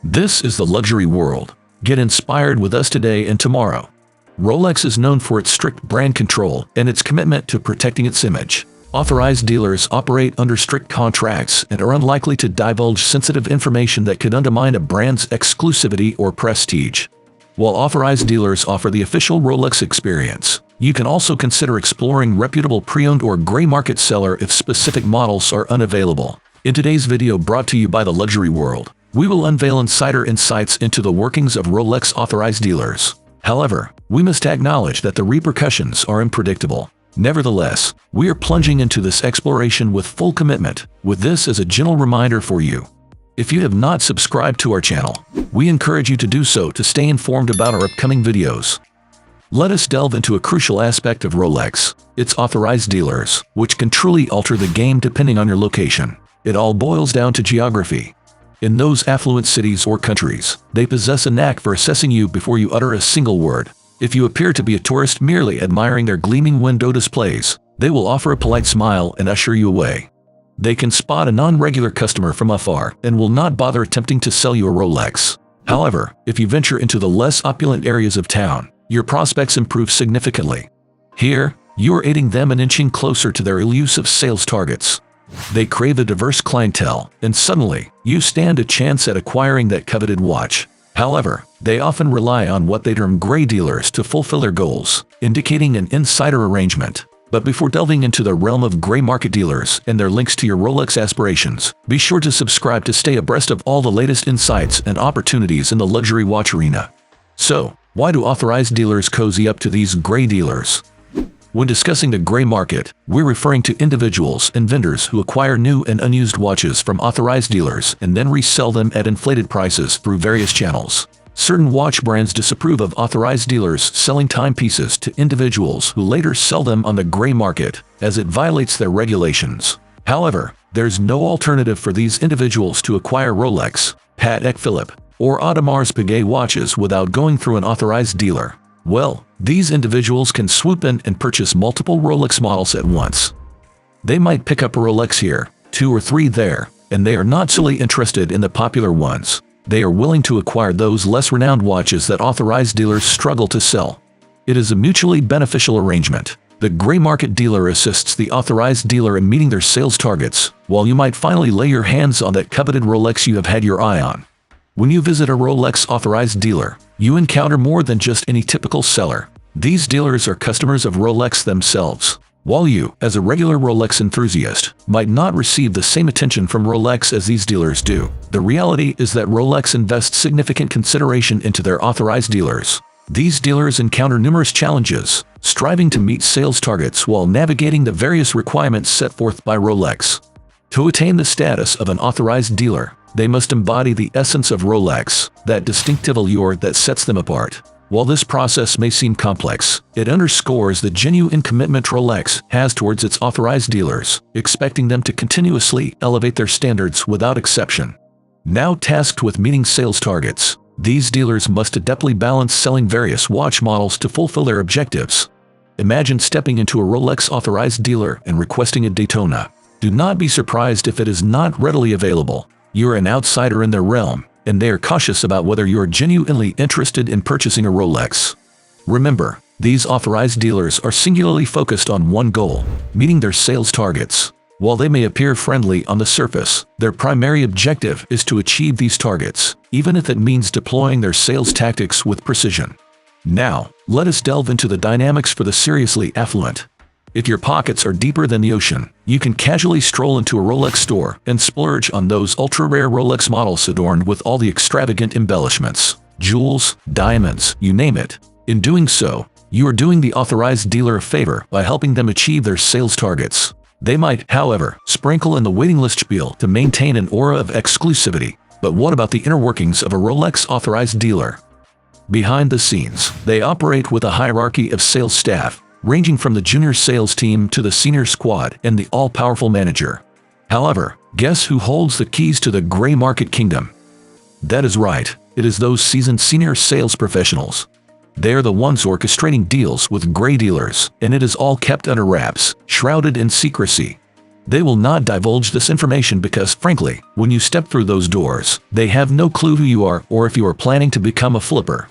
This is the luxury world. Get inspired with us today and tomorrow. Rolex is known for its strict brand control and its commitment to protecting its image. Authorized dealers operate under strict contracts and are unlikely to divulge sensitive information that could undermine a brand's exclusivity or prestige. While authorized dealers offer the official Rolex experience, you can also consider exploring reputable pre-owned or gray market seller if specific models are unavailable. In today's video brought to you by the Luxury World, we will unveil insider insights into the workings of Rolex authorized dealers. However, we must acknowledge that the repercussions are unpredictable. Nevertheless, we are plunging into this exploration with full commitment, with this as a gentle reminder for you. If you have not subscribed to our channel, we encourage you to do so to stay informed about our upcoming videos. Let us delve into a crucial aspect of Rolex, its authorized dealers, which can truly alter the game depending on your location. It all boils down to geography. In those affluent cities or countries, they possess a knack for assessing you before you utter a single word. If you appear to be a tourist merely admiring their gleaming window displays, they will offer a polite smile and usher you away. They can spot a non-regular customer from afar and will not bother attempting to sell you a Rolex. However, if you venture into the less opulent areas of town, your prospects improve significantly. Here, you are aiding them in inching closer to their elusive sales targets. They crave a diverse clientele, and suddenly, you stand a chance at acquiring that coveted watch. However, they often rely on what they term gray dealers to fulfill their goals, indicating an insider arrangement. But before delving into the realm of gray market dealers and their links to your Rolex aspirations, be sure to subscribe to stay abreast of all the latest insights and opportunities in the luxury watch arena. So, why do authorized dealers cozy up to these gray dealers? When discussing the gray market, we're referring to individuals and vendors who acquire new and unused watches from authorized dealers and then resell them at inflated prices through various channels. Certain watch brands disapprove of authorized dealers selling timepieces to individuals who later sell them on the gray market, as it violates their regulations. However, there's no alternative for these individuals to acquire Rolex, Patek Philippe, or Audemars Piguet watches without going through an authorized dealer. Well, these individuals can swoop in and purchase multiple Rolex models at once. They might pick up a Rolex here, 2 or 3 there, and they are not solely interested in the popular ones. They are willing to acquire those less renowned watches that authorized dealers struggle to sell. It is a mutually beneficial arrangement. The gray market dealer assists the authorized dealer in meeting their sales targets, while you might finally lay your hands on that coveted Rolex you have had your eye on. When you visit a Rolex authorized dealer, you encounter more than just any typical seller. These dealers are customers of Rolex themselves. While you, as a regular Rolex enthusiast, might not receive the same attention from Rolex as these dealers do, the reality is that Rolex invests significant consideration into their authorized dealers. These dealers encounter numerous challenges, striving to meet sales targets while navigating the various requirements set forth by Rolex. To attain the status of an authorized dealer, they must embody the essence of Rolex, that distinctive allure that sets them apart. While this process may seem complex, it underscores the genuine commitment Rolex has towards its authorized dealers, expecting them to continuously elevate their standards without exception. Now tasked with meeting sales targets, these dealers must adeptly balance selling various watch models to fulfill their objectives. Imagine stepping into a Rolex authorized dealer and requesting a Daytona. Do not be surprised if it is not readily available. You're an outsider in their realm, and they are cautious about whether you're genuinely interested in purchasing a Rolex. Remember, these authorized dealers are singularly focused on one goal: meeting their sales targets. While they may appear friendly on the surface, their primary objective is to achieve these targets, even if it means deploying their sales tactics with precision. Now, let us delve into the dynamics for the seriously affluent. If your pockets are deeper than the ocean, you can casually stroll into a Rolex store and splurge on those ultra-rare Rolex models adorned with all the extravagant embellishments, jewels, diamonds, you name it. In doing so, you are doing the authorized dealer a favor by helping them achieve their sales targets. They might, however, sprinkle in the waiting list spiel to maintain an aura of exclusivity. But what about the inner workings of a Rolex authorized dealer? Behind the scenes, they operate with a hierarchy of sales staff, ranging from the junior sales team to the senior squad and the all-powerful manager. However, guess who holds the keys to the gray market kingdom? That is right, it is those seasoned senior sales professionals. They are the ones orchestrating deals with gray dealers, and it is all kept under wraps, shrouded in secrecy. They will not divulge this information because, frankly, when you step through those doors, they have no clue who you are or if you are planning to become a flipper.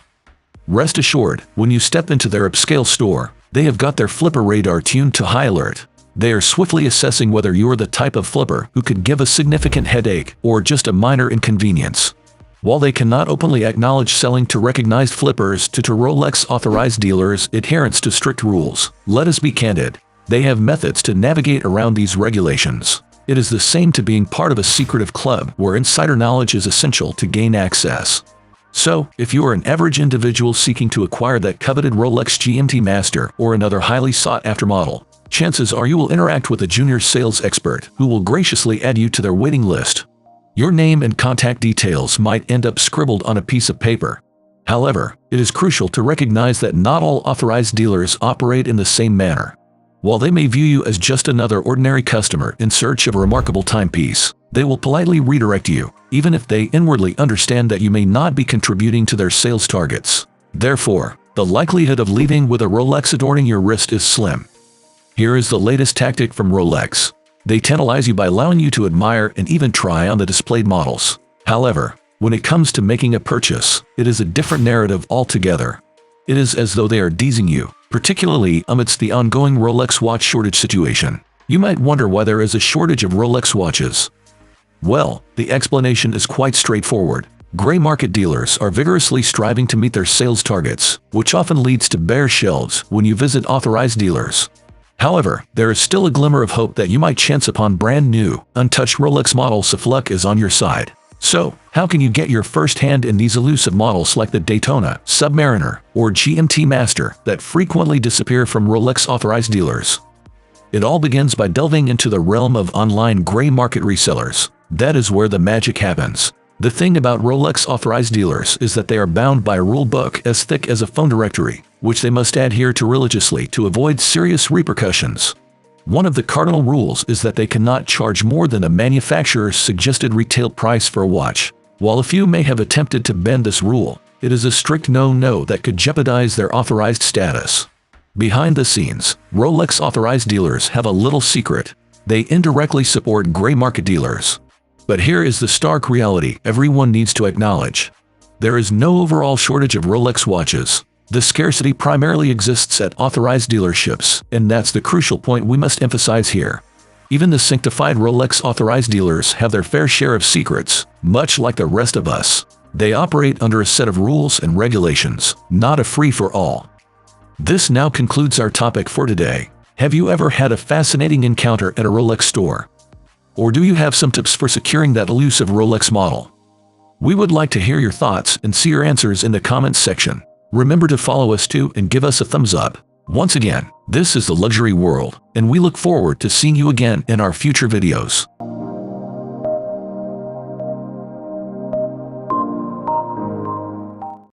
Rest assured, when you step into their upscale store, they have got their flipper radar tuned to high alert. They are swiftly assessing whether you are the type of flipper who could give a significant headache or just a minor inconvenience. While they cannot openly acknowledge selling to recognized flippers to Rolex Authorized dealers' adherence to strict rules, let us be candid. They have methods to navigate around these regulations. It is the same to being part of a secretive club where insider knowledge is essential to gain access. So, if you are an average individual seeking to acquire that coveted Rolex GMT Master or another highly sought-after model, chances are you will interact with a junior sales expert who will graciously add you to their waiting list. Your name and contact details might end up scribbled on a piece of paper. However, it is crucial to recognize that not all authorized dealers operate in the same manner. While they may view you as just another ordinary customer in search of a remarkable timepiece, they will politely redirect you, even if they inwardly understand that you may not be contributing to their sales targets. Therefore, the likelihood of leaving with a Rolex adorning your wrist is slim. Here is the latest tactic from Rolex. They tantalize you by allowing you to admire and even try on the displayed models. However, when it comes to making a purchase, it is a different narrative altogether. It is as though they are teasing you, particularly amidst the ongoing Rolex watch shortage situation. You might wonder why there is a shortage of Rolex watches. Well, the explanation is quite straightforward. Gray market dealers are vigorously striving to meet their sales targets, which often leads to bare shelves when you visit authorized dealers. However, there is still a glimmer of hope that you might chance upon brand new, untouched Rolex models if luck is on your side. So, how can you get your first hand in these elusive models like the Daytona, Submariner, or GMT Master that frequently disappear from Rolex authorized dealers? It all begins by delving into the realm of online gray market resellers. That is where the magic happens. The thing about Rolex authorized dealers is that they are bound by a rule book as thick as a phone directory, which they must adhere to religiously to avoid serious repercussions. One of the cardinal rules is that they cannot charge more than the manufacturer's suggested retail price for a watch. While a few may have attempted to bend this rule, it is a strict no-no that could jeopardize their authorized status. Behind the scenes, Rolex authorized dealers have a little secret. They indirectly support gray market dealers. But here is the stark reality everyone needs to acknowledge. There is no overall shortage of Rolex watches. The scarcity primarily exists at authorized dealerships, and that's the crucial point we must emphasize here. Even the sanctified Rolex authorized dealers have their fair share of secrets, much like the rest of us. They operate under a set of rules and regulations, not a free-for-all. This now concludes our topic for today. Have you ever had a fascinating encounter at a Rolex store? Or do you have some tips for securing that elusive Rolex model? We would like to hear your thoughts and see your answers in the comments section. Remember to follow us too and give us a thumbs up. Once again, this is the Luxury World, and we look forward to seeing you again in our future videos.